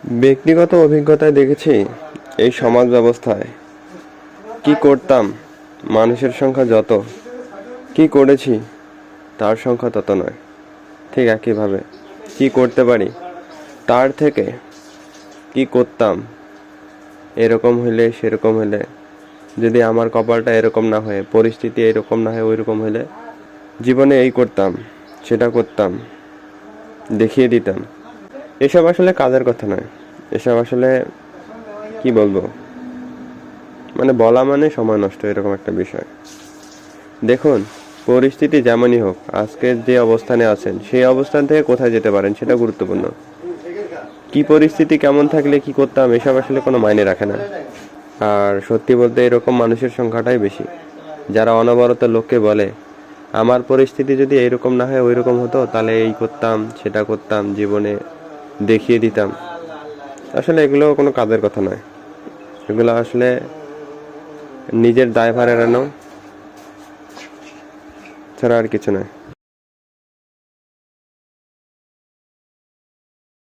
ব্যক্তিগত অভিজ্ঞতায় দেখেছি এই সমাজ ব্যবস্থায় কি করতাম মানুষের সংখ্যা যত, কি করেছি তার সংখ্যা তত নয়। ঠিক একইভাবে কি করতে পারি তার থেকে কি করতাম এরকম হইলে সেরকম হইলে, যদি আমার কপালটা এরকম না হয়ে, পরিস্থিতি এরকম না হয়ে ওইরকম হইলে জীবনে এই করতাম সেটা করতাম, দেখিয়ে দিতাম। এসব আসলে কাজের কথা নয়। এসব আসলে কি বলবো, মানে বলা মানে সময় নষ্ট, এরকম একটা বিষয়। দেখুন, পরিস্থিতি যেমনই হোক, আজকের যে অবস্থানে আছেন সেই অবস্থান থেকে কোথায় যেতে পারেন সেটা গুরুত্বপূর্ণ। কি পরিস্থিতি কেমন থাকলে কি করতাম এসব আসলে কোনো মাইনে রাখে না। আর সত্যি বলতে এরকম মানুষের সংখ্যাটাই বেশি, যারা অনবরত লোককে বলে আমার পরিস্থিতি যদি এইরকম না হয় ওইরকম হতো তাহলে এই করতাম সেটা করতাম, জীবনে দেখিয়ে দিতাম। আসলে এগুলো কোনো কাজের কথা নয়। এগুলো আসলে নিজের দায়ভার এড়ানো ছাড়া আর কিছু নয়।